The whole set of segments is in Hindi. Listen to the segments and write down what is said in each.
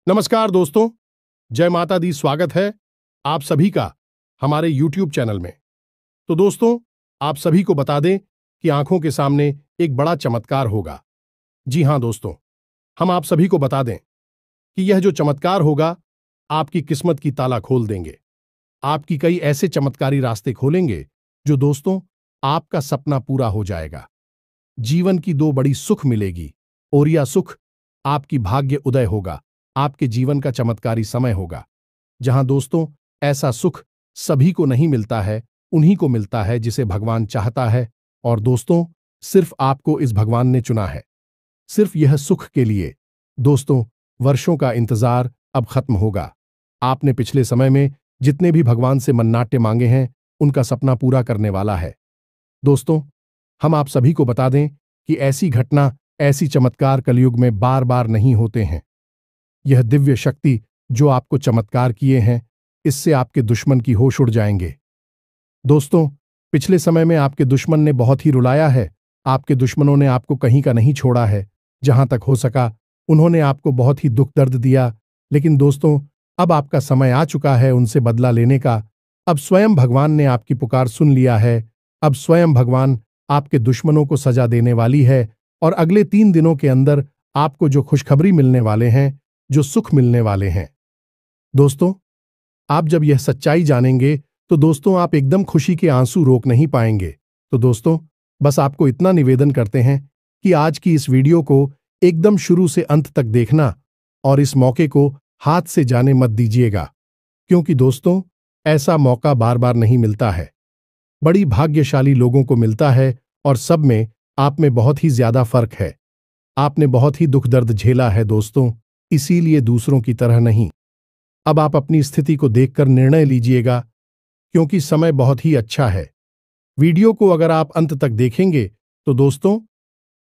नमस्कार दोस्तों, जय माता दी। स्वागत है आप सभी का हमारे YouTube चैनल में। तो दोस्तों, आप सभी को बता दें कि आंखों के सामने एक बड़ा चमत्कार होगा। जी हां दोस्तों, हम आप सभी को बता दें कि यह जो चमत्कार होगा आपकी किस्मत की ताला खोल देंगे। आपकी कई ऐसे चमत्कारी रास्ते खोलेंगे जो दोस्तों आपका सपना पूरा हो जाएगा। जीवन की दो बड़ी सुख मिलेगी और यह सुख आपकी भाग्य उदय होगा। आपके जीवन का चमत्कारी समय होगा जहां दोस्तों ऐसा सुख सभी को नहीं मिलता है, उन्हीं को मिलता है जिसे भगवान चाहता है। और दोस्तों सिर्फ आपको इस भगवान ने चुना है, सिर्फ यह सुख के लिए। दोस्तों वर्षों का इंतजार अब खत्म होगा। आपने पिछले समय में जितने भी भगवान से मन्नाटे मांगे हैं उनका सपना पूरा करने वाला है। दोस्तों हम आप सभी को बता दें कि ऐसी घटना, ऐसी चमत्कार कलयुग में बार बार नहीं होते हैं। यह दिव्य शक्ति जो आपको चमत्कार किए हैं, इससे आपके दुश्मन की होश उड़ जाएंगे। दोस्तों पिछले समय में आपके दुश्मन ने बहुत ही रुलाया है। आपके दुश्मनों ने आपको कहीं का नहीं छोड़ा है। जहां तक हो सका उन्होंने आपको बहुत ही दुख दर्द दिया। लेकिन दोस्तों अब आपका समय आ चुका है उनसे बदला लेने का। अब स्वयं भगवान ने आपकी पुकार सुन लिया है। अब स्वयं भगवान आपके दुश्मनों को सजा देने वाली है। और अगले 3 दिनों के अंदर आपको जो खुशखबरी मिलने वाले हैं, जो सुख मिलने वाले हैं, दोस्तों आप जब यह सच्चाई जानेंगे तो दोस्तों आप एकदम खुशी के आंसू रोक नहीं पाएंगे। तो दोस्तों बस आपको इतना निवेदन करते हैं कि आज की इस वीडियो को एकदम शुरू से अंत तक देखना और इस मौके को हाथ से जाने मत दीजिएगा, क्योंकि दोस्तों ऐसा मौका बार बार नहीं मिलता है। बड़ी भाग्यशाली लोगों को मिलता है और सब में आप में बहुत ही ज्यादा फर्क है। आपने बहुत ही दुख दर्द झेला है दोस्तों, इसीलिए दूसरों की तरह नहीं। अब आप अपनी स्थिति को देखकर निर्णय लीजिएगा, क्योंकि समय बहुत ही अच्छा है। वीडियो को अगर आप अंत तक देखेंगे तो दोस्तों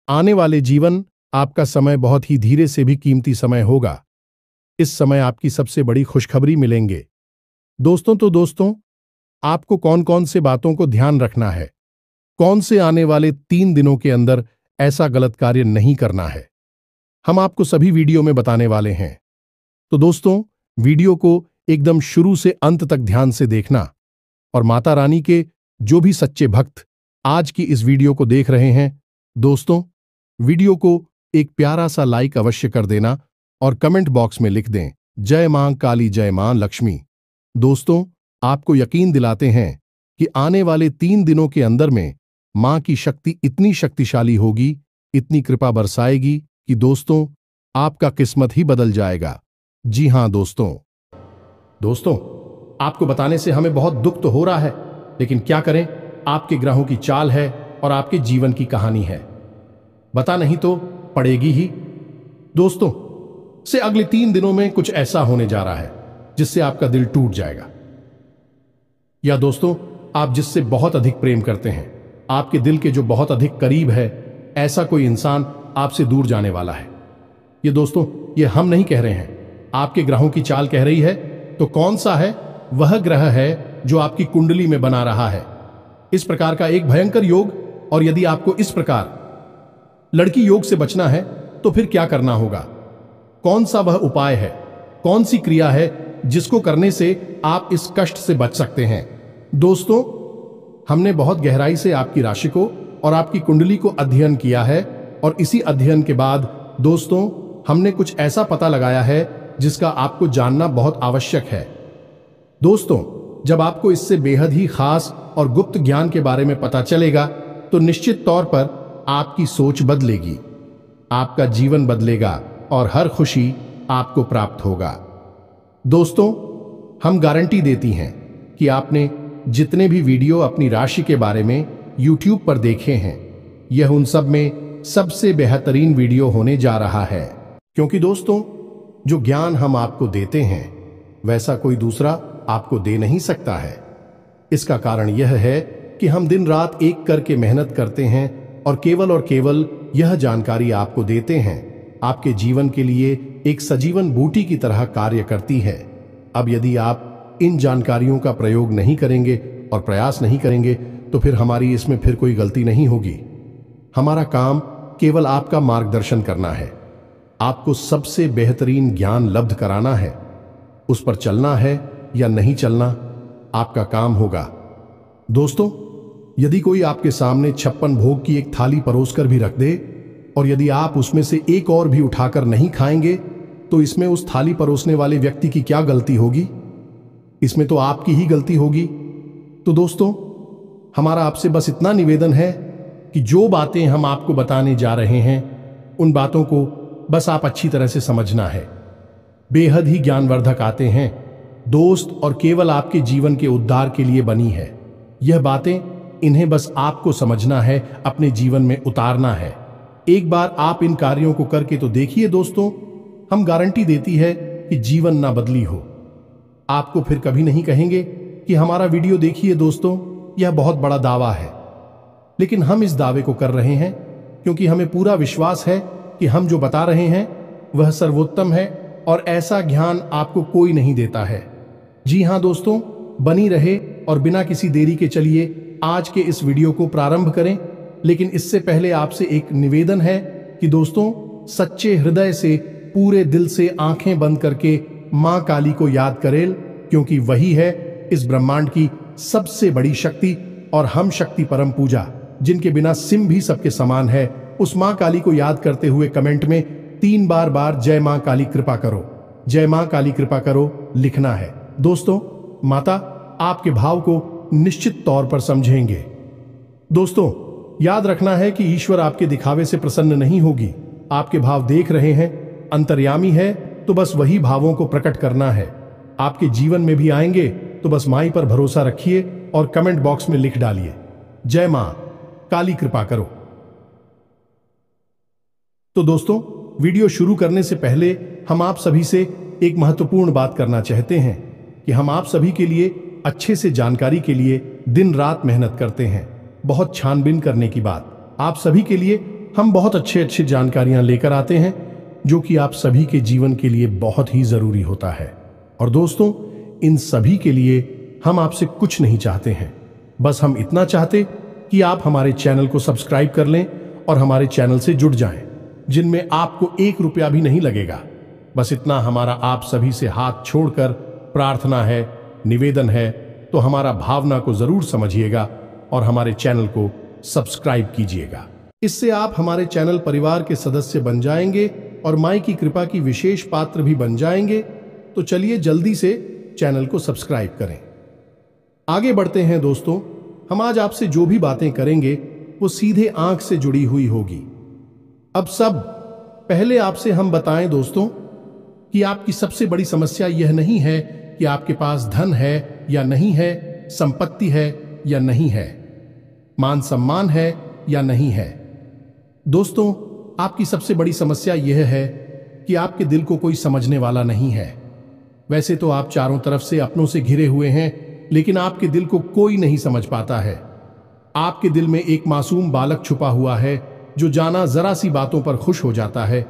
आने वाले जीवन आपका समय बहुत ही धीरे से भी कीमती समय होगा। इस समय आपकी सबसे बड़ी खुशखबरी मिलेंगे दोस्तों। तो दोस्तों आपको कौन कौन से बातों को ध्यान रखना है, कौन से आने वाले 3 दिनों के अंदर ऐसा गलत कार्य नहीं करना है, हम आपको सभी वीडियो में बताने वाले हैं। तो दोस्तों वीडियो को एकदम शुरू से अंत तक ध्यान से देखना। और माता रानी के जो भी सच्चे भक्त आज की इस वीडियो को देख रहे हैं, दोस्तों वीडियो को एक प्यारा सा लाइक अवश्य कर देना और कमेंट बॉक्स में लिख दें जय मां काली, जय मां लक्ष्मी। दोस्तों आपको यकीन दिलाते हैं कि आने वाले 3 दिनों के अंदर में मां की शक्ति इतनी शक्तिशाली होगी, इतनी कृपा बरसाएगी कि दोस्तों आपका किस्मत ही बदल जाएगा। जी हां दोस्तों आपको बताने से हमें बहुत दुख तो हो रहा है, लेकिन क्या करें, आपके ग्रहों की चाल है और आपके जीवन की कहानी है। बता नहीं तो पड़ेगी ही। दोस्तों से अगले 3 दिनों में कुछ ऐसा होने जा रहा है जिससे आपका दिल टूट जाएगा। या दोस्तों आप जिससे बहुत अधिक प्रेम करते हैं, आपके दिल के जो बहुत अधिक करीब है, ऐसा कोई इंसान आपसे दूर जाने वाला है। ये दोस्तों ये हम नहीं कह रहे हैं, आपके ग्रहों की चाल कह रही है। तो कौन सा है? वह ग्रह है जो आपकी कुंडली में बना रहा है इस प्रकार का एक भयंकर योग। और यदि आपको इस प्रकार लड़की योग से बचना है तो फिर क्या करना होगा? कौन सा वह उपाय है, कौन सी क्रिया है जिसको करने से आप इस कष्ट से बच सकते हैं? दोस्तों हमने बहुत गहराई से आपकी राशि को और आपकी कुंडली को अध्ययन किया है और इसी अध्ययन के बाद दोस्तों हमने कुछ ऐसा पता लगाया है जिसका आपको जानना बहुत आवश्यक है। दोस्तों जब आपको इससे बेहद ही खास और गुप्त ज्ञान के बारे में पता चलेगा तो निश्चित तौर पर आपकी सोच बदलेगी, आपका जीवन बदलेगा और हर खुशी आपको प्राप्त होगा। दोस्तों हम गारंटी देती हैं कि आपने जितने भी वीडियो अपनी राशि के बारे में YouTube पर देखे हैं, यह उन सब में सबसे बेहतरीन वीडियो होने जा रहा है। क्योंकि दोस्तों जो ज्ञान हम आपको देते हैं वैसा कोई दूसरा आपको दे नहीं सकता है। इसका कारण यह है कि हम दिन रात एक करके मेहनत करते हैं और केवल यह जानकारी आपको देते हैं। आपके जीवन के लिए एक सजीवन बूटी की तरह कार्य करती है। अब यदि आप इन जानकारियों का प्रयोग नहीं करेंगे और प्रयास नहीं करेंगे तो फिर हमारी इसमें फिर कोई गलती नहीं होगी। हमारा काम केवल आपका मार्गदर्शन करना है, आपको सबसे बेहतरीन ज्ञान लब्ध कराना है। उस पर चलना है या नहीं चलना आपका काम होगा। दोस्तों, यदि कोई आपके सामने 56 भोग की एक थाली परोसकर भी रख दे और यदि आप उसमें से एक और भी उठाकर नहीं खाएंगे, तो इसमें उस थाली परोसने वाले व्यक्ति की क्या गलती होगी? इसमें तो आपकी ही गलती होगी। तो दोस्तों, हमारा आपसे बस इतना निवेदन है कि जो बातें हम आपको बताने जा रहे हैं, उन बातों को बस आप अच्छी तरह से समझना है। बेहद ही ज्ञानवर्धक आते हैं दोस्त, और केवल आपके जीवन के उद्धार के लिए बनी है। यह बातें, इन्हें बस आपको समझना है, अपने जीवन में उतारना है। एक बार आप इन कार्यों को करके तो देखिए दोस्तों, हम गारंटी देती है कि जीवन ना बदली हो। आपको फिर कभी नहीं कहेंगे कि हमारा वीडियो देखिए। दोस्तों, यह बहुत बड़ा दावा है, लेकिन हम इस दावे को कर रहे हैं क्योंकि हमें पूरा विश्वास है कि हम जो बता रहे हैं वह सर्वोत्तम है और ऐसा ज्ञान आपको कोई नहीं देता है। जी हां दोस्तों, बनी रहे और बिना किसी देरी के चलिए आज के इस वीडियो को प्रारंभ करें। लेकिन इससे पहले आपसे एक निवेदन है कि दोस्तों, सच्चे हृदय से, पूरे दिल से आंखें बंद करके मां काली को याद करें, क्योंकि वही है इस ब्रह्मांड की सबसे बड़ी शक्ति और हम शक्ति परम पूजा, जिनके बिना सिम भी सबके समान है। उस मां काली को याद करते हुए कमेंट में 3 बार जय मां काली कृपा करो, जय मां काली कृपा करो लिखना है। दोस्तों, माता आपके भाव को निश्चित तौर पर समझेंगे। दोस्तों, याद रखना है कि ईश्वर आपके दिखावे से प्रसन्न नहीं होगी। आपके भाव देख रहे हैं, अंतर्यामी है, तो बस वही भावों को प्रकट करना है। आपके जीवन में भी आएंगे, तो बस माई पर भरोसा रखिए और कमेंट बॉक्स में लिख डालिए, जय मां काली कृपा करो। तो दोस्तों, वीडियो शुरू करने से पहले हम आप सभी से एक महत्वपूर्ण बात करना चाहते हैं कि हम आप सभी के लिए अच्छे से जानकारी के लिए दिन रात मेहनत करते हैं। बहुत छानबीन करने की बात, आप सभी के लिए हम बहुत अच्छी जानकारियां लेकर आते हैं, जो कि आप सभी के जीवन के लिए बहुत ही जरूरी होता है। और दोस्तों, इन सभी के लिए हम आपसे कुछ नहीं चाहते हैं, बस हम इतना चाहते कि आप हमारे चैनल को सब्सक्राइब कर लें और हमारे चैनल से जुड़ जाएं, जिनमें आपको 1 रुपया भी नहीं लगेगा। बस इतना हमारा आप सभी से हाथ छोड़कर प्रार्थना है, निवेदन है। तो हमारा भावना को जरूर समझिएगा और हमारे चैनल को सब्सक्राइब कीजिएगा। इससे आप हमारे चैनल परिवार के सदस्य बन जाएंगे और माई की कृपा की विशेष पात्र भी बन जाएंगे। तो चलिए जल्दी से चैनल को सब्सक्राइब करें। आगे बढ़ते हैं दोस्तों, हम आज आपसे जो भी बातें करेंगे वो सीधे आंख से जुड़ी हुई होगी। अब सब पहले आपसे हम बताएं दोस्तों कि आपकी सबसे बड़ी समस्या यह नहीं है कि आपके पास धन है या नहीं है, संपत्ति है या नहीं है, मान सम्मान है या नहीं है। दोस्तों, आपकी सबसे बड़ी समस्या यह है कि आपके दिल को कोई समझने वाला नहीं है। वैसे तो आप चारों तरफ से अपनों से घिरे हुए हैं, लेकिन आपके दिल को कोई नहीं समझ पाता है। आपके दिल में एक मासूम बालक छुपा हुआ है, जो जाना जरा सी बातों पर खुश हो जाता है,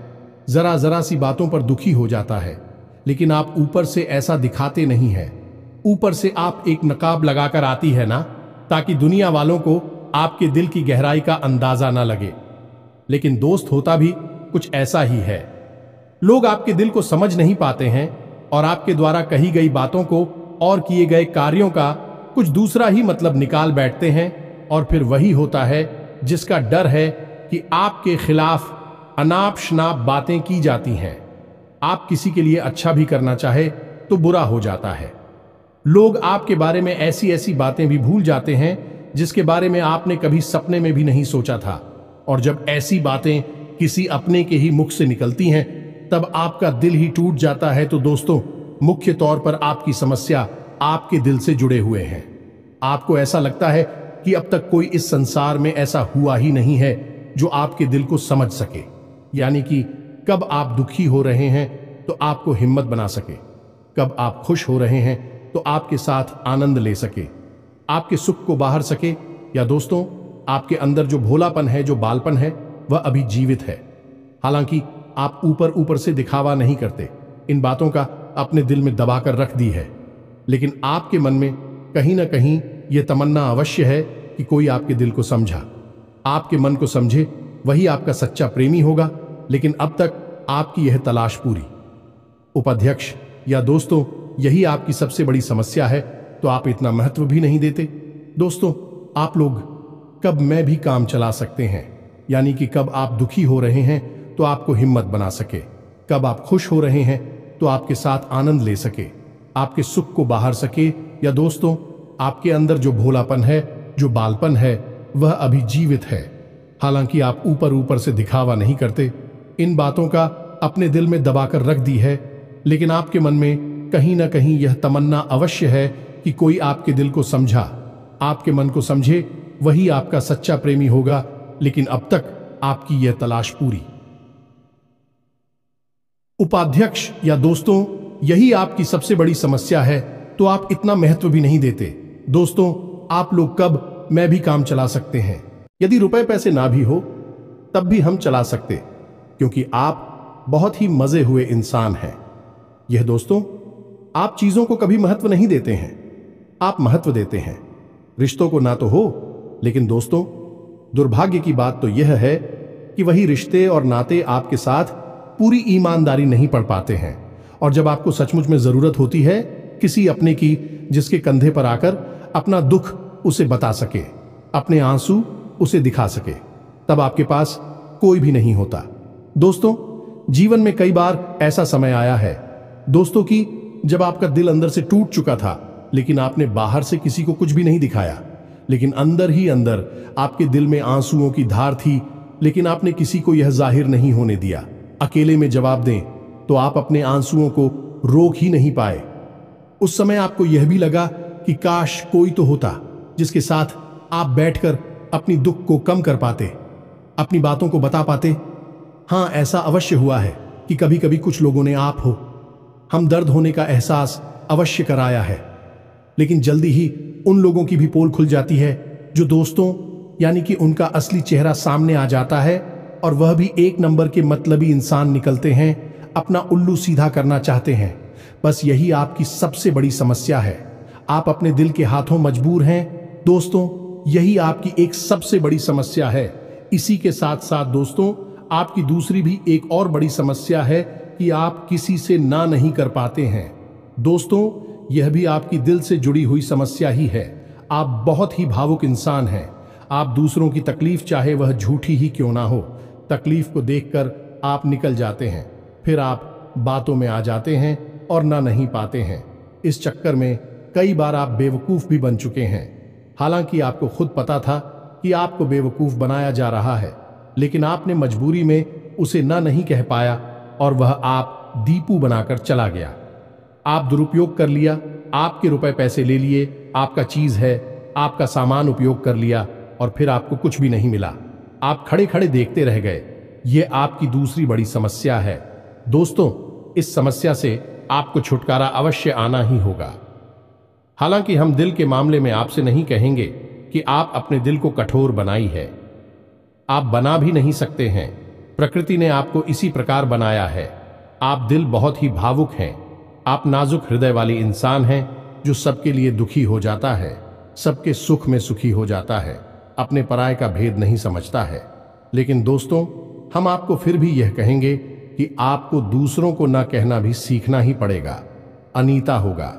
जरा सी बातों पर दुखी हो जाता है। लेकिन आप ऊपर से ऐसा दिखाते नहीं है। ऊपर से आप एक नकाब लगाकर आती है ना, ताकि दुनिया वालों को आपके दिल की गहराई का अंदाजा ना लगे। लेकिन दोस्त, होता भी कुछ ऐसा ही है। लोग आपके दिल को समझ नहीं पाते हैं और आपके द्वारा कही गई बातों को और किए गए कार्यों का कुछ दूसरा ही मतलब निकाल बैठते हैं। और फिर वही होता है जिसका डर है कि आपके खिलाफ अनाप शनाप बातें की जाती हैं। आप किसी के लिए अच्छा भी करना चाहे तो बुरा हो जाता है। लोग आपके बारे में ऐसी ऐसी बातें भी भूल जाते हैं जिसके बारे में आपने कभी सपने में भी नहीं सोचा था। और जब ऐसी बातें किसी अपने के ही मुख से निकलती हैं, तब आपका दिल ही टूट जाता है। तो दोस्तों, मुख्य तौर पर आपकी समस्या आपके दिल से जुड़े हुए हैं। आपको ऐसा लगता है कि अब तक कोई इस संसार में ऐसा हुआ ही नहीं है जो आपके दिल को समझ सके। यानी कि कब आप दुखी हो रहे हैं तो आपको हिम्मत बना सके, कब आप खुश हो रहे हैं तो आपके साथ आनंद ले सके, आपके सुख को बाहर सके। या दोस्तों, आपके अंदर जो भोलापन है, जो बालपन है, वह अभी जीवित है। हालांकि आप ऊपर ऊपर से दिखावा नहीं करते, इन बातों का अपने दिल में दबा कर रख दी है, लेकिन आपके मन में कहीं ना कहीं यह तमन्ना अवश्य है कि कोई आपके दिल को समझा, आपके मन को समझे, वही आपका सच्चा प्रेमी होगा। लेकिन अब तक आपकी यह तलाश पूरी। उपाध्यक्ष या दोस्तों, यही आपकी सबसे बड़ी समस्या है, तो आप इतना महत्व भी नहीं देते। दोस्तों, आप लोग कब मैं भी काम चला सकते हैं, यानी कि कब आप दुखी हो रहे हैं तो आपको हिम्मत बना सके, कब आप खुश हो रहे हैं तो आपके साथ आनंद ले सके, आपके सुख को बाहर सके। या दोस्तों, आपके अंदर जो भोलापन है, जो बालपन है, वह अभी जीवित है। हालांकि आप ऊपर ऊपर से दिखावा नहीं करते, इन बातों का अपने दिल में दबाकर रख दी है, लेकिन आपके मन में कहीं ना कहीं यह तमन्ना अवश्य है कि कोई आपके दिल को समझा, आपके मन को समझे, वही आपका सच्चा प्रेमी होगा। लेकिन अब तक आपकी यह तलाश पूरी। उपाध्यक्ष या दोस्तों, यही आपकी सबसे बड़ी समस्या है, तो आप इतना महत्व भी नहीं देते। दोस्तों, आप लोग कब मैं भी काम चला सकते हैं, यदि रुपए पैसे ना भी हो तब भी हम चला सकते, क्योंकि आप बहुत ही मजे हुए इंसान हैं। यह दोस्तों, आप चीजों को कभी महत्व नहीं देते हैं, आप महत्व देते हैं रिश्तों को ना तो हो। लेकिन दोस्तों, दुर्भाग्य की बात तो यह है कि वही रिश्ते और नाते आपके साथ पूरी ईमानदारी नहीं पढ़ पाते हैं, और जब आपको सचमुच में जरूरत होती है किसी अपने की, जिसके कंधे पर आकर अपना दुख उसे बता सके, अपने आंसू उसे दिखा सके, तब आपके पास कोई भी नहीं होता। दोस्तों, जीवन में कई बार ऐसा समय आया है दोस्तों कि जब आपका दिल अंदर से टूट चुका था, लेकिन आपने बाहर से किसी को कुछ भी नहीं दिखाया, लेकिन अंदर ही अंदर आपके दिल में आंसुओं की धार थी, लेकिन आपने किसी को यह जाहिर नहीं होने दिया। अकेले में जवाब दें तो आप अपने आंसुओं को रोक ही नहीं पाए। उस समय आपको यह भी लगा कि काश कोई तो होता जिसके साथ आप बैठकर अपनी दुख को कम कर पाते, अपनी बातों को बता पाते। हाँ, ऐसा अवश्य हुआ है कि कभी कभी कुछ लोगों ने आप हो हम दर्द होने का एहसास अवश्य कराया है, लेकिन जल्दी ही उन लोगों की भी पोल खुल जाती है जो दोस्तों, यानी कि उनका असली चेहरा सामने आ जाता है, और वह भी एक नंबर के मतलबी इंसान निकलते हैं, अपना उल्लू सीधा करना चाहते हैं। बस यही आपकी सबसे बड़ी समस्या है, आप अपने दिल के हाथों मजबूर हैं। दोस्तों, यही आपकी एक सबसे बड़ी समस्या है। इसी के साथ साथ दोस्तों, आपकी दूसरी भी एक और बड़ी समस्या है कि आप किसी से ना नहीं कर पाते हैं। दोस्तों, यह भी आपकी दिल से जुड़ी हुई समस्या ही है। आप बहुत ही भावुक इंसान हैं। आप दूसरों की तकलीफ, चाहे वह झूठी ही क्यों ना हो, तकलीफ को देखकर आप निकल जाते हैं, फिर आप बातों में आ जाते हैं और ना नहीं पाते हैं। इस चक्कर में कई बार आप बेवकूफ भी बन चुके हैं। हालांकि आपको खुद पता था कि आपको बेवकूफ बनाया जा रहा है, लेकिन आपने मजबूरी में उसे ना नहीं कह पाया, और वह आप दीपू बनाकर चला गया। आप दुरुपयोग कर लिया, आपके रुपए पैसे ले लिए, आपका चीज है, आपका सामान उपयोग कर लिया, और फिर आपको कुछ भी नहीं मिला। आप खड़े खड़े देखते रह गए। ये आपकी दूसरी बड़ी समस्या है। दोस्तों, इस समस्या से आपको छुटकारा अवश्य आना ही होगा। हालांकि हम दिल के मामले में आपसे नहीं कहेंगे कि आप अपने दिल को कठोर बनाई है, आप बना भी नहीं सकते हैं। प्रकृति ने आपको इसी प्रकार बनाया है। आप दिल बहुत ही भावुक हैं, आप नाजुक हृदय वाली इंसान हैं, जो सबके लिए दुखी हो जाता है, सबके सुख में सुखी हो जाता है, अपने पराये का भेद नहीं समझता है। लेकिन दोस्तों, हम आपको फिर भी यह कहेंगे कि आपको दूसरों को ना कहना भी सीखना ही पड़ेगा, अनीता होगा।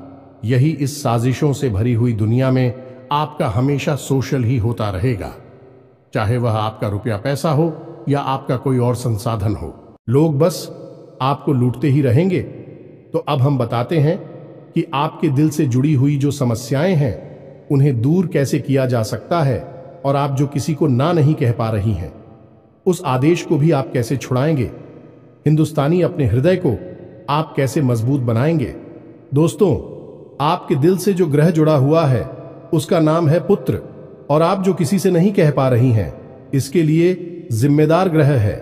यही इस साजिशों से भरी हुई दुनिया में आपका हमेशा सोशल ही होता रहेगा, चाहे वह आपका रुपया पैसा हो या आपका कोई और संसाधन हो। लोग बस आपको लूटते ही रहेंगे। तो अब हम बताते हैं कि आपके दिल से जुड़ी हुई जो समस्याएं हैं, उन्हें दूर कैसे किया जा सकता है, और आप जो किसी को ना नहीं कह पा रही हैं, उस आदेश को भी आप कैसे छुड़ाएंगे। हिंदुस्तानी अपने हृदय को आप कैसे मजबूत बनाएंगे। दोस्तों, आपके दिल से जो ग्रह जुड़ा हुआ है उसका नाम है पुत्र, और आप जो किसी से नहीं कह पा रही हैं, इसके लिए जिम्मेदार ग्रह है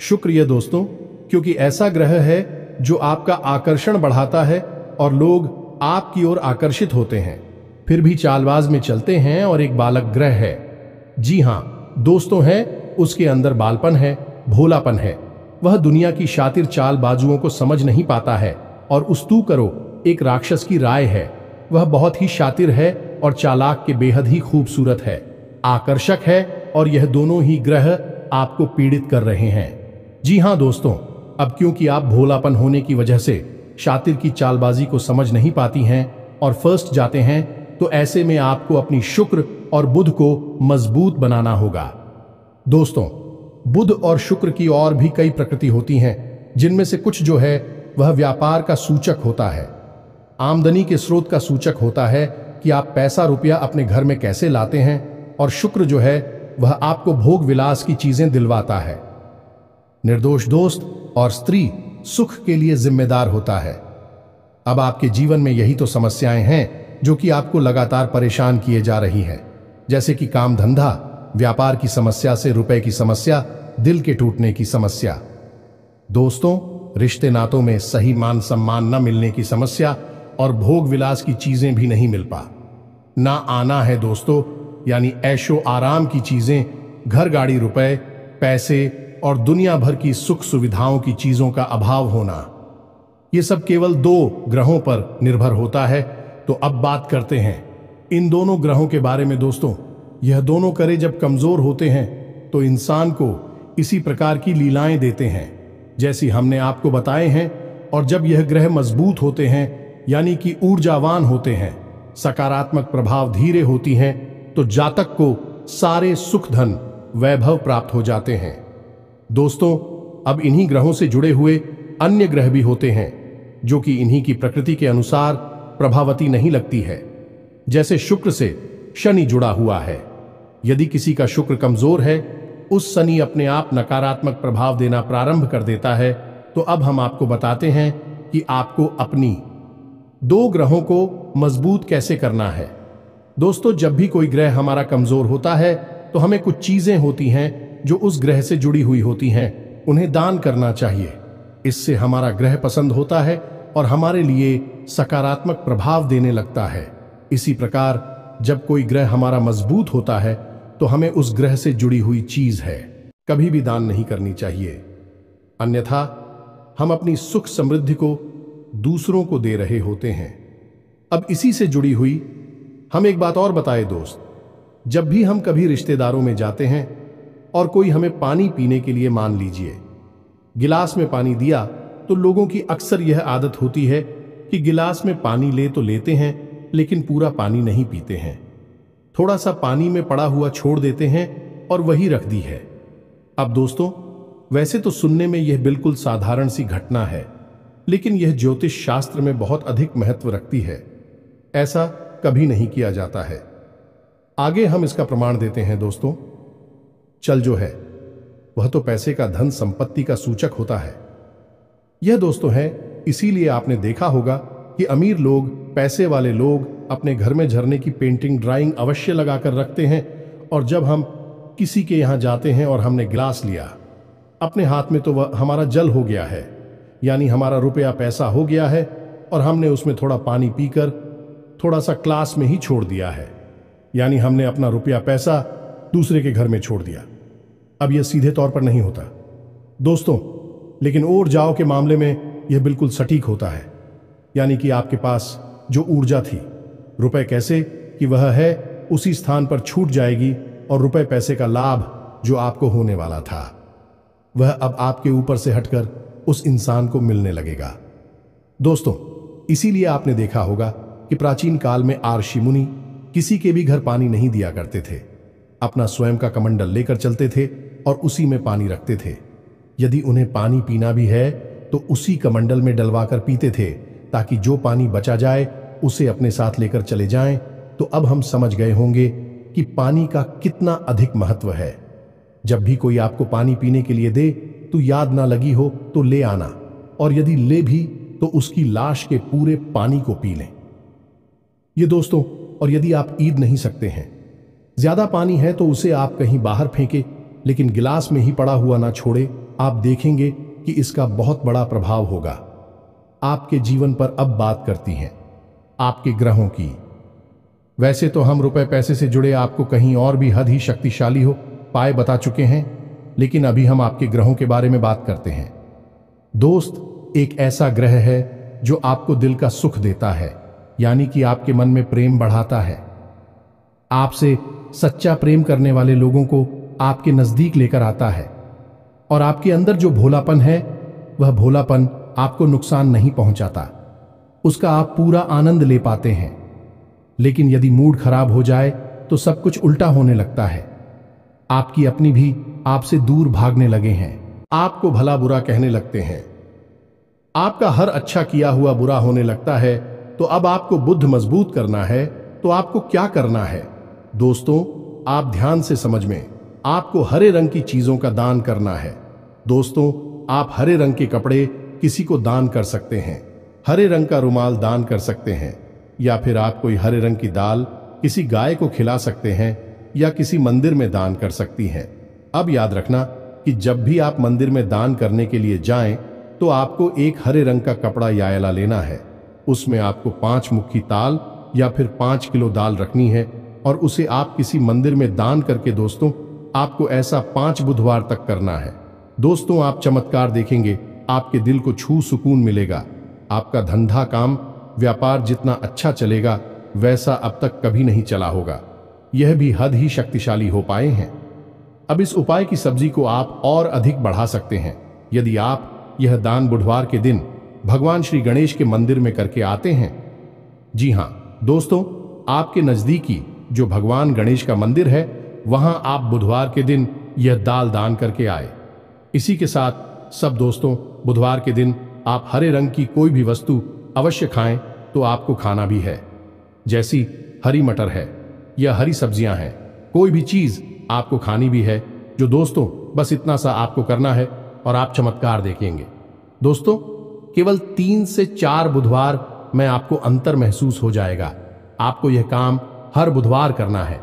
शुक्र। ये दोस्तों, क्योंकि ऐसा ग्रह है जो आपका आकर्षण बढ़ाता है और लोग आपकी ओर आकर्षित होते हैं, फिर भी चालबाज में चलते हैं, और एक बालक ग्रह है। जी हाँ दोस्तों, है उसके अंदर बालपन है, भोलापन है। वह दुनिया की शातिर चालबाजुओं को समझ नहीं पाता है, और उस तू करो एक राक्षस की राय है। वह बहुत ही शातिर है और चालाक के बेहद ही खूबसूरत है, आकर्षक है, और यह दोनों ही ग्रह आपको पीड़ित कर रहे हैं। जी हाँ दोस्तों, अब क्योंकि आप भोलापन होने की वजह से शातिर की चालबाजी को समझ नहीं पाती हैं और फर्स्ट जाते हैं, तो ऐसे में आपको अपनी शुक्र और बुध को मजबूत बनाना होगा। दोस्तों, बुध और शुक्र की और भी कई प्रकृति होती हैं, जिनमें से कुछ जो है वह व्यापार का सूचक होता है, आमदनी के स्रोत का सूचक होता है कि आप पैसा रुपया अपने घर में कैसे लाते हैं, और शुक्र जो है वह आपको भोग विलास की चीजें दिलवाता है। निर्दोष दोस्त और स्त्री सुख के लिए जिम्मेदार होता है। अब आपके जीवन में यही तो समस्याएं हैं जो कि आपको लगातार परेशान किए जा रही हैं, जैसे कि काम धंधा, व्यापार की समस्या से रुपए की समस्या, दिल के टूटने की समस्या। दोस्तों, रिश्ते नातों में सही मान सम्मान न मिलने की समस्या और भोग विलास की चीजें भी नहीं मिल पा ना आना है दोस्तों, यानी ऐशो आराम की चीजें, घर गाड़ी, रुपए, पैसे और दुनिया भर की सुख सुविधाओं की चीजों का अभाव होना। यह सब केवल 2 ग्रहों पर निर्भर होता है। तो अब बात करते हैं इन दोनों ग्रहों के बारे में। दोस्तों, यह दोनों करे जब कमजोर होते हैं तो इंसान को इसी प्रकार की लीलाएं देते हैं जैसी हमने आपको बताए हैं, और जब यह ग्रह मजबूत होते हैं यानी कि ऊर्जावान होते हैं, सकारात्मक प्रभाव धीरे होती हैं, तो जातक को सारे सुख धन वैभव प्राप्त हो जाते हैं। दोस्तों, अब इन्हीं ग्रहों से जुड़े हुए अन्य ग्रह भी होते हैं जो कि इन्हीं की प्रकृति के अनुसार प्रभावती नहीं लगती है। जैसे शुक्र से शनि जुड़ा हुआ है। यदि किसी का शुक्र कमजोर है, उस शनि अपने आप नकारात्मक प्रभाव देना प्रारंभ कर देता है। तो अब हम आपको बताते हैं कि आपको अपनी 2 ग्रहों को मजबूत कैसे करना है। दोस्तों, जब भी कोई ग्रह हमारा कमजोर होता है तो हमें कुछ चीजें होती हैं जो उस ग्रह से जुड़ी हुई होती हैं, उन्हें दान करना चाहिए। इससे हमारा ग्रह पसंद होता है और हमारे लिए सकारात्मक प्रभाव देने लगता है। इसी प्रकार जब कोई ग्रह हमारा मजबूत होता है तो हमें उस ग्रह से जुड़ी हुई चीज है कभी भी दान नहीं करनी चाहिए, अन्यथा हम अपनी सुख समृद्धि को दूसरों को दे रहे होते हैं। अब इसी से जुड़ी हुई हम एक बात और बताए दोस्त, जब भी हम कभी रिश्तेदारों में जाते हैं और कोई हमें पानी पीने के लिए, मान लीजिए गिलास में पानी दिया, तो लोगों की अक्सर यह आदत होती है कि गिलास में पानी ले तो लेते हैं लेकिन पूरा पानी नहीं पीते हैं, थोड़ा सा पानी में पड़ा हुआ छोड़ देते हैं और वही रख दी है। अब दोस्तों, वैसे तो सुनने में यह बिल्कुल साधारण सी घटना है, लेकिन यह ज्योतिष शास्त्र में बहुत अधिक महत्व रखती है। ऐसा कभी नहीं किया जाता है। आगे हम इसका प्रमाण देते हैं। दोस्तों, चल जो है वह तो पैसे का, धन संपत्ति का सूचक होता है। यह दोस्तों है, इसीलिए आपने देखा होगा कि अमीर लोग, पैसे वाले लोग अपने घर में झरने की पेंटिंग, ड्राइंग अवश्य लगाकर रखते हैं। और जब हम किसी के यहां जाते हैं और हमने गिलास लिया अपने हाथ में, तो वह हमारा जल हो गया है, यानी हमारा रुपया पैसा हो गया है, और हमने उसमें थोड़ा पानी पीकर थोड़ा सा क्लास में ही छोड़ दिया है, यानी हमने अपना रुपया पैसा दूसरे के घर में छोड़ दिया। अब यह सीधे तौर पर नहीं होता दोस्तों, लेकिन और जाओ के मामले में यह बिल्कुल सटीक होता है। यानी कि आपके पास जो ऊर्जा थी, रुपए कैसे कि वह है उसी स्थान पर छूट जाएगी, और रुपए पैसे का लाभ जो आपको होने वाला था वह अब आपके ऊपर से हटकर उस इंसान को मिलने लगेगा। दोस्तों, इसीलिए आपने देखा होगा कि प्राचीन काल में ऋषि मुनि किसी के भी घर पानी नहीं दिया करते थे, अपना स्वयं का कमंडल लेकर चलते थे और उसी में पानी रखते थे। यदि उन्हें पानी पीना भी है तो उसी कमंडल में डलवाकर पीते थे, ताकि जो पानी बचा जाए उसे अपने साथ लेकर चले जाएं। तो अब हम समझ गए होंगे कि पानी का कितना अधिक महत्व है। जब भी कोई आपको पानी पीने के लिए दे तो याद ना लगी हो तो ले आना, और यदि ले भी तो उसकी लाश के पूरे पानी को पी लें। ये दोस्तों, और यदि आप ईद नहीं सकते हैं, ज्यादा पानी है तो उसे आप कहीं बाहर फेंके, लेकिन गिलास में ही पड़ा हुआ ना छोड़े। आप देखेंगे कि इसका बहुत बड़ा प्रभाव होगा आपके जीवन पर। अब बात करती हैं आपके ग्रहों की। वैसे तो हम रुपए पैसे से जुड़े आपको कहीं और भी हद ही शक्तिशाली हो पाए बता चुके हैं, लेकिन अभी हम आपके ग्रहों के बारे में बात करते हैं। दोस्त, एक ऐसा ग्रह है जो आपको दिल का सुख देता है, यानी कि आपके मन में प्रेम बढ़ाता है। आपसे सच्चा प्रेम करने वाले लोगों को आपके नजदीक लेकर आता है, और आपके अंदर जो भोलापन है वह भोलापन आपको नुकसान नहीं पहुंचाता, उसका आप पूरा आनंद ले पाते हैं। लेकिन यदि मूड खराब हो जाए तो सब कुछ उल्टा होने लगता है। आपकी अपनी भी आपसे दूर भागने लगे हैं, आपको भला बुरा कहने लगते हैं, आपका हर अच्छा किया हुआ बुरा होने लगता है। तो अब आपको बुद्ध मजबूत करना है तो आपको क्या करना है? दोस्तों, आप ध्यान से समझ में, आपको हरे रंग की चीजों का दान करना है। दोस्तों, आप हरे रंग के कपड़े किसी को दान कर सकते हैं, हरे रंग का रुमाल दान कर सकते हैं, या फिर आप कोई हरे रंग की दाल किसी गाय को खिला सकते हैं या किसी मंदिर में दान कर सकती हैं। अब याद रखना कि जब भी आप मंदिर में दान करने के लिए जाएं तो आपको एक हरे रंग का कपड़ा यायला लेना है। उसमें आपको 5 मुट्ठी ताल या फिर 5 किलो दाल रखनी है और उसे आप किसी मंदिर में दान करके, दोस्तों, आपको ऐसा 5 बुधवार तक करना है। दोस्तों, आप चमत्कार देखेंगे, आपके दिल को छू सुकून मिलेगा। आपका धंधा काम व्यापार जितना अच्छा चलेगा वैसा अब तक कभी नहीं चला होगा। यह भी हद ही शक्तिशाली हो पाए हैं। अब इस उपाय की सब्जी को आप और अधिक बढ़ा सकते हैं यदि आप यह दान बुधवार के दिन भगवान श्री गणेश के मंदिर में करके आते हैं। जी हां दोस्तों, आपके नजदीकी जो भगवान गणेश का मंदिर है वहां आप बुधवार के दिन यह दाल दान करके आए। इसी के साथ सब दोस्तों, बुधवार के दिन आप हरे रंग की कोई भी वस्तु अवश्य खाएं तो आपको खाना भी है, जैसी हरी मटर है या हरी सब्जियां हैं, कोई भी चीज आपको खानी भी है। जो दोस्तों, बस इतना सा आपको करना है और आप चमत्कार देखेंगे। दोस्तों, केवल 3 से 4 बुधवार में आपको अंतर महसूस हो जाएगा। आपको यह काम हर बुधवार करना है।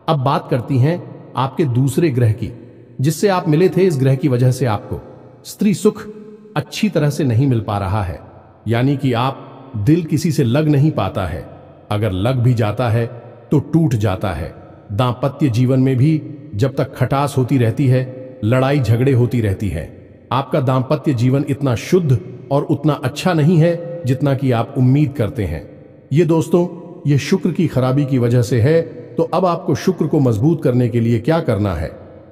अब बात करती हैं आपके दूसरे ग्रह की, जिससे आप मिले थे। इस ग्रह की वजह से आपको स्त्री सुख अच्छी तरह से नहीं मिल पा रहा है, यानी कि आप दिल किसी से लग नहीं पाता है। अगर लग भी जाता है तो टूट जाता है। दांपत्य जीवन में भी जब तक खटास होती रहती है, लड़ाई झगड़े होती रहती है। आपका दांपत्य जीवन इतना शुद्ध और उतना अच्छा नहीं है जितना कि आप उम्मीद करते हैं। ये दोस्तों, ये शुक्र की खराबी की वजह से है। तो अब आपको शुक्र को मजबूत करने के लिए क्या करना है?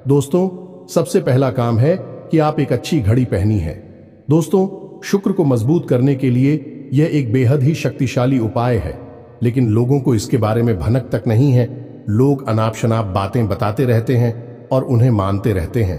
दोस्तों, सबसे पहला काम है कि आप एक अच्छी घड़ी पहनी है। दोस्तों, शुक्र को मजबूत करने के लिए यह एक बेहद ही शक्तिशाली उपाय है, लेकिन लोगों को इसके बारे में भनक तक नहीं है। लोग अनाप शनाप बातें बताते रहते हैं और उन्हें मानते रहते हैं।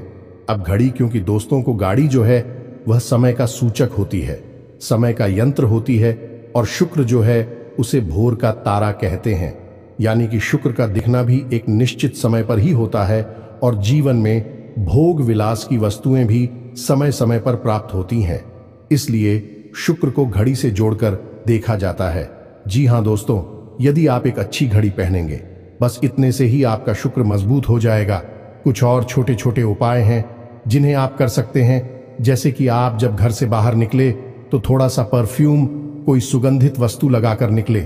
अब घड़ी, क्योंकि दोस्तों को गाड़ी जो है वह समय का सूचक होती है, समय का यंत्र होती है, और शुक्र जो है उसे भोर का तारा कहते हैं। यानी कि शुक्र का दिखना भी एक निश्चित समय पर ही होता है और जीवन में भोग विलास की वस्तुएं भी समय समय पर प्राप्त होती हैं। इसलिए शुक्र को घड़ी से जोड़कर देखा जाता है। जी हां दोस्तों, यदि आप एक अच्छी घड़ी पहनेंगे, बस इतने से ही आपका शुक्र मजबूत हो जाएगा। कुछ और छोटे छोटे उपाय हैं जिन्हें आप कर सकते हैं, जैसे कि आप जब घर से बाहर निकले तो थोड़ा सा परफ्यूम, कोई सुगंधित वस्तु लगाकर निकले।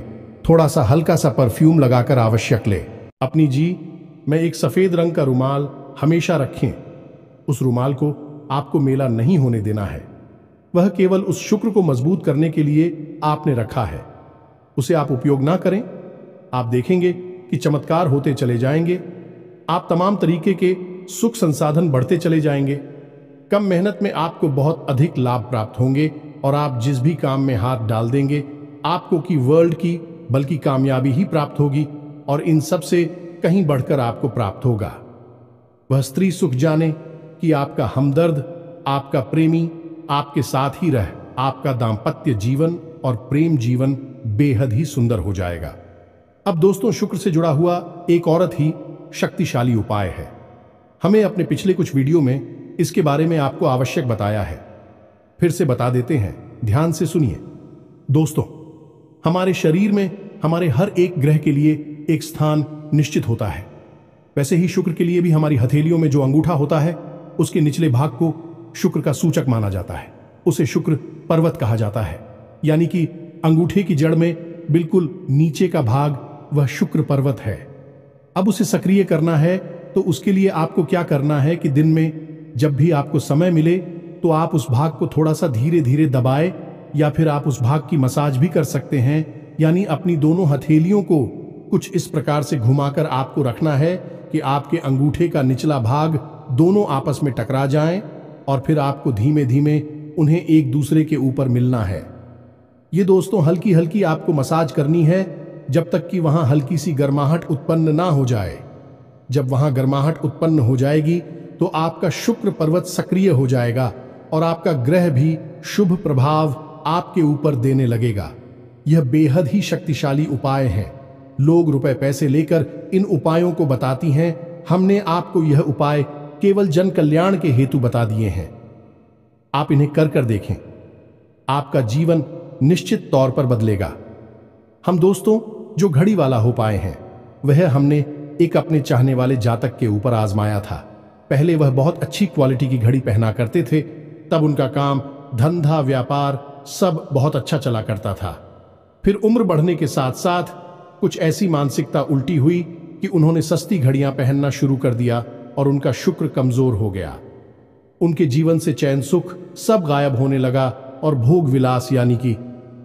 थोड़ा सा हल्का सा परफ्यूम लगाकर आवश्यक ले। अपनी में एक सफेद रंग का रुमाल हमेशा रखें। उस रुमाल को आपको मेला नहीं होने देना है। वह केवल उस शुक्र को मजबूत करने के लिए आपने रखा है। उसे आप उपयोग ना करें। आप देखेंगे कि चमत्कार होते चले जाएंगे। आप तमाम तरीके के सुख संसाधन बढ़ते चले जाएंगे। कम मेहनत में आपको बहुत अधिक लाभ प्राप्त होंगे और आप जिस भी काम में हाथ डाल देंगे आपको की वर्ल्ड की बल्कि कामयाबी ही प्राप्त होगी, और इन सब से कहीं बढ़कर आपको प्राप्त होगा। वह स्त्री सुख जाने कि आपका हमदर्द, आपका प्रेमी आपके साथ ही रह आपका दाम्पत्य जीवन और प्रेम जीवन बेहद ही सुंदर हो जाएगा। अब दोस्तों, शुक्र से जुड़ा हुआ एक औरत ही शक्तिशाली उपाय है। हमें अपने पिछले कुछ वीडियो में इसके बारे में आपको आवश्यक बताया है। फिर से बता देते हैं, ध्यान से सुनिए। दोस्तों, हमारे शरीर में हमारे हर एक ग्रह के लिए एक स्थान निश्चित होता है। वैसे ही शुक्र के लिए भी हमारी हथेलियों में जो अंगूठा होता है उसके निचले भाग को शुक्र का सूचक माना जाता है। उसे शुक्र पर्वत कहा जाता है, यानी कि अंगूठे की जड़ में बिल्कुल नीचे का भाग वह शुक्र पर्वत है। अब उसे सक्रिय करना है तो उसके लिए आपको क्या करना है कि दिन में जब भी आपको समय मिले तो आप उस भाग को थोड़ा सा धीरे धीरे दबाए, या फिर आप उस भाग की मसाज भी कर सकते हैं। यानी अपनी दोनों हथेलियों को कुछ इस प्रकार से घुमाकर आपको रखना है कि आपके अंगूठे का निचला भाग दोनों आपस में टकरा जाएं, और फिर आपको धीमे धीमे उन्हें एक दूसरे के ऊपर मिलना है। ये दोस्तों हल्की हल्की आपको मसाज करनी है जब तक कि वहां हल्की सी गर्माहट उत्पन्न ना हो जाए। जब वहां गर्माहट उत्पन्न हो जाएगी तो आपका शुक्र पर्वत सक्रिय हो जाएगा और आपका ग्रह भी शुभ प्रभाव आपके ऊपर देने लगेगा। यह बेहद ही शक्तिशाली उपाय है। लोग रुपए पैसे लेकर इन उपायों को बताती हैं। हमने आपको यह उपाय केवल जन कल्याण के हेतु बता दिए हैं। आप इन्हें कर देखें, आपका जीवन निश्चित तौर पर बदलेगा। हम दोस्तों जो घड़ी वाला हो पाए हैं वह हमने एक अपने चाहने वाले जातक के ऊपर आजमाया था। पहले वह बहुत अच्छी क्वालिटी की घड़ी पहना करते थे, तब उनका काम, धंधा, व्यापार सब बहुत अच्छा चला करता था। फिर उम्र बढ़ने के साथ साथ कुछ ऐसी मानसिकता उल्टी हुई कि उन्होंने सस्ती घड़ियां पहनना शुरू कर दिया और उनका शुक्र कमजोर हो गया। उनके जीवन से चैन सुख सब गायब होने लगा और भोग विलास यानी कि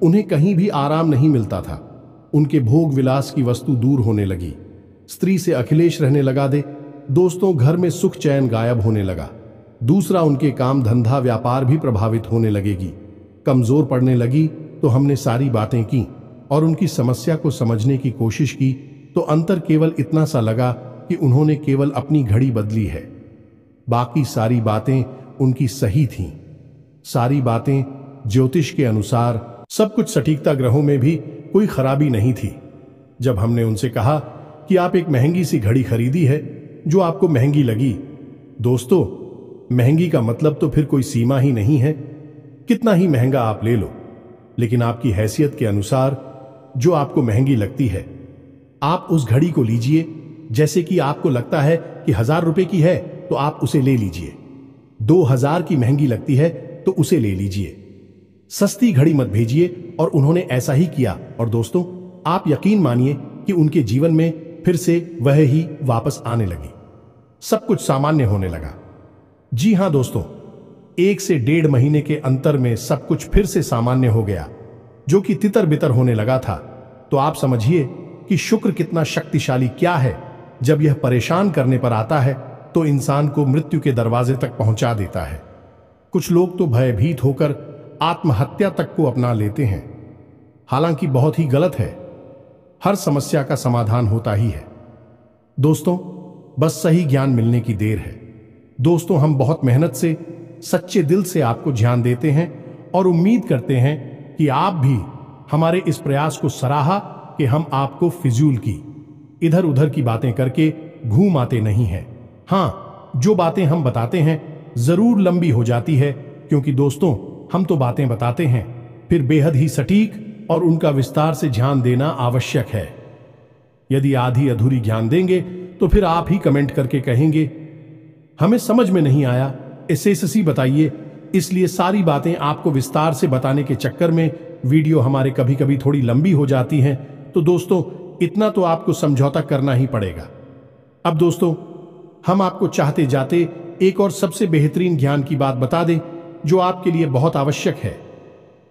उन्हें कहीं भी आराम नहीं मिलता था। उनके भोग विलास की वस्तु दूर होने लगी। स्त्री से अखिलेश रहने लगा दे। दोस्तों घर में सुख चैन गायब होने लगा। दूसरा, उनके काम, धंधा, व्यापार भी प्रभावित होने लगेगी, कमजोर पड़ने लगी। तो हमने सारी बातें की और उनकी समस्या को समझने की कोशिश की तो अंतर केवल इतना सा लगा कि उन्होंने केवल अपनी घड़ी बदली है। बाकी सारी बातें उनकी सही थीं। सारी बातें ज्योतिष के अनुसार, सब कुछ सटीकता, ग्रहों में भी कोई खराबी नहीं थी। जब हमने उनसे कहा कि आप एक महंगी सी घड़ी खरीदी है जो आपको महंगी लगी, दोस्तों महंगी का मतलब तो फिर कोई सीमा ही नहीं है। कितना ही महंगा आप ले लो, लेकिन आपकी हैसियत के अनुसार जो आपको महंगी लगती है आप उस घड़ी को लीजिए। जैसे कि आपको लगता है कि 1000 रुपए की है तो आप उसे ले लीजिए। 2000 की महंगी लगती है तो उसे ले लीजिए। सस्ती घड़ी मत भेजिए। और उन्होंने ऐसा ही किया। और दोस्तों आप यकीन मानिए कि उनके जीवन में फिर से वह ही वापस आने लगी। सब कुछ सामान्य होने लगा। जी हां दोस्तों, 1 से 1.5 महीने के अंतर में सब कुछ फिर से सामान्य हो गया, जो कि तितर बितर होने लगा था। तो आप समझिए कि शुक्र कितना शक्तिशाली क्या है। जब यह परेशान करने पर आता है तो इंसान को मृत्यु के दरवाजे तक पहुंचा देता है। कुछ लोग तो भयभीत होकर आत्महत्या तक को अपना लेते हैं, हालांकि बहुत ही गलत है। हर समस्या का समाधान होता ही है दोस्तों, बस सही ज्ञान मिलने की देर है। दोस्तों हम बहुत मेहनत से, सच्चे दिल से आपको ज्ञान देते हैं और उम्मीद करते हैं कि आप भी हमारे इस प्रयास को सराहा कि हम आपको फिजूल की, इधर उधर की बातें करके घूम आते नहीं हैं। हाँ, जो बातें हम बताते हैं जरूर लंबी हो जाती है, क्योंकि दोस्तों हम तो बातें बताते हैं, फिर बेहद ही सटीक और उनका विस्तार से ध्यान देना आवश्यक है। यदि आधी अधूरी ज्ञान देंगे तो फिर आप ही कमेंट करके कहेंगे हमें समझ में नहीं आया, एसएससी बताइए। इसलिए सारी बातें आपको विस्तार से बताने के चक्कर में वीडियो हमारे कभी कभी थोड़ी लंबी हो जाती हैं। तो दोस्तों इतना तो आपको समझौता करना ही पड़ेगा। अब दोस्तों हम आपको चाहते जाते एक और सबसे बेहतरीन ज्ञान की बात बता दें जो आपके लिए बहुत आवश्यक है।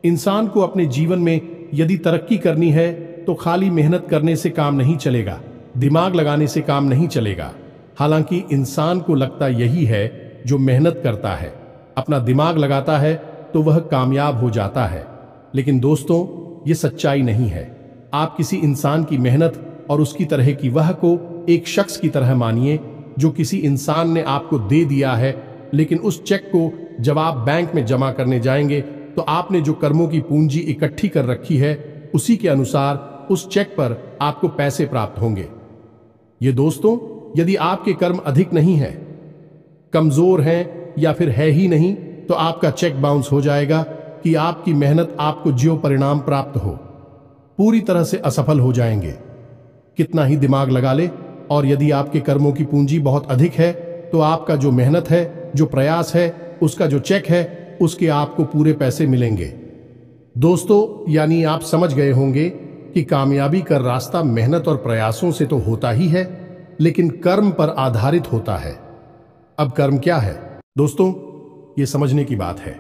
इंसान को अपने जीवन में यदि तरक्की करनी है तो खाली मेहनत करने से काम नहीं चलेगा, दिमाग लगाने से काम नहीं चलेगा। हालांकि इंसान को लगता यही है, जो मेहनत करता है, अपना दिमाग लगाता है तो वह कामयाब हो जाता है। लेकिन दोस्तों ये सच्चाई नहीं है। आप किसी इंसान की मेहनत और उसकी तरह की वह को एक शख्स की तरह मानिए जो किसी इंसान ने आपको दे दिया है, लेकिन उस चेक को जब आप बैंक में जमा करने जाएंगे तो आपने जो कर्मों की पूंजी इकट्ठी कर रखी है उसी के अनुसार उस चेक पर आपको पैसे प्राप्त होंगे। ये दोस्तों यदि आपके कर्म अधिक नहीं है, कमजोर हैं या फिर है ही नहीं, तो आपका चेक बाउंस हो जाएगा कि आपकी मेहनत आपको जो परिणाम प्राप्त हो पूरी तरह से असफल हो जाएंगे। कितना ही दिमाग लगा ले, और यदि आपके कर्मों की पूंजी बहुत अधिक है तो आपका जो मेहनत है, जो प्रयास है, उसका जो चेक है उसके आपको पूरे पैसे मिलेंगे। दोस्तों यानी आप समझ गए होंगे कि कामयाबी का रास्ता मेहनत और प्रयासों से तो होता ही है, लेकिन कर्म पर आधारित होता है। अब कर्म क्या है दोस्तों, ये समझने की बात है।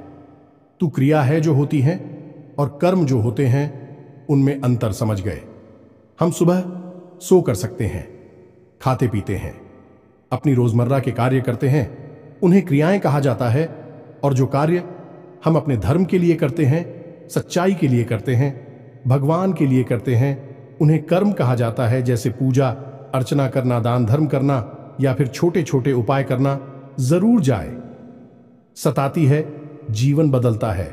तो क्रिया है जो होती हैं और कर्म जो होते हैं उनमें अंतर समझ गए। हम सुबह सो कर सकते हैं, खाते पीते हैं, अपनी रोजमर्रा के कार्य करते हैं, उन्हें क्रियाएं कहा जाता है। और जो कार्य हम अपने धर्म के लिए करते हैं, सच्चाई के लिए करते हैं, भगवान के लिए करते हैं, उन्हें कर्म कहा जाता है। जैसे पूजा अर्चना करना, दान धर्म करना या फिर छोटे छोटे उपाय करना जरूर जाए। सताती है, जीवन बदलता है।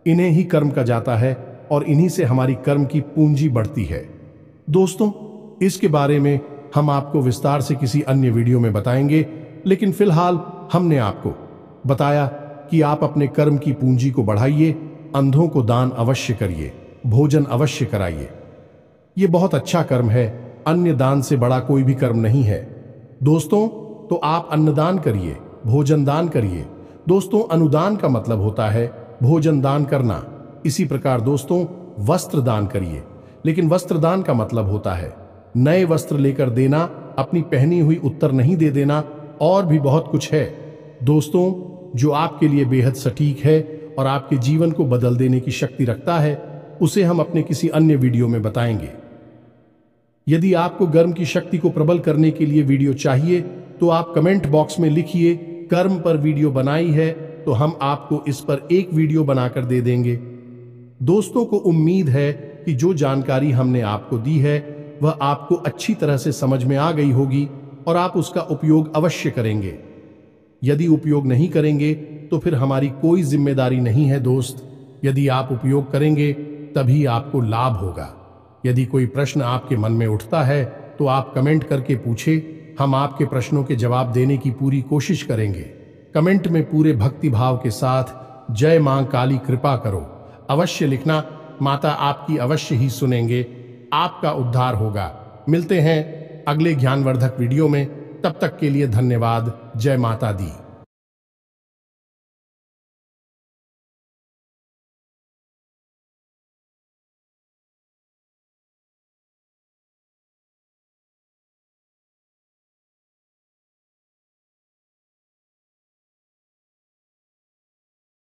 इन्हें ही कर्म कहा जाता है और इन्हीं से हमारी कर्म की पूंजी बढ़ती है। दोस्तों, इसके बारे में हम आपको विस्तार से किसी अन्य वीडियो में बताएंगे, लेकिन फिलहाल हमने आपको बताया कि आप अपने कर्म की पूंजी को बढ़ाइए, अंधों को दान अवश्य करिए, भोजन अवश्य कराइए। ये बहुत अच्छा कर्म है, अन्य दान से बड़ा कोई भी कर्म नहीं है। दोस्तों, तो आप अन्नदान करिए, भोजन दान करिए। दोस्तों, अनुदान का मतलब होता है भोजन दान करना। इसी प्रकार दोस्तों, वस्त्र दान करिए, लेकिन वस्त्र दान का मतलब होता है नए वस्त्र लेकर देना, अपनी पहनी हुई उत्तर नहीं दे देना, और भी बहुत कुछ है दोस्तों, जो आपके लिए बेहद सटीक है और आपके जीवन को बदल देने की शक्ति रखता है। उसे हम अपने किसी अन्य वीडियो में बताएंगे। यदि आपको कर्म की शक्ति को प्रबल करने के लिए वीडियो चाहिए तो आप कमेंट बॉक्स में लिखिए कर्म पर वीडियो बनाई है, तो हम आपको इस पर एक वीडियो बनाकर दे देंगे। दोस्तों को उम्मीद है कि जो जानकारी हमने आपको दी है वह आपको अच्छी तरह से समझ में आ गई होगी और आप उसका उपयोग अवश्य करेंगे। यदि उपयोग नहीं करेंगे तो फिर हमारी कोई जिम्मेदारी नहीं है दोस्त। यदि आप उपयोग करेंगे तभी आपको लाभ होगा। यदि कोई प्रश्न आपके मन में उठता है तो आप कमेंट करके पूछे, हम आपके प्रश्नों के जवाब देने की पूरी कोशिश करेंगे। कमेंट में पूरे भक्ति भाव के साथ जय मां काली कृपा करो अवश्य लिखना। माता आपकी अवश्य ही सुनेंगे, आपका उद्धार होगा। मिलते हैं अगले ज्ञानवर्धक वीडियो में, तब तक के लिए धन्यवाद। जय माता दी।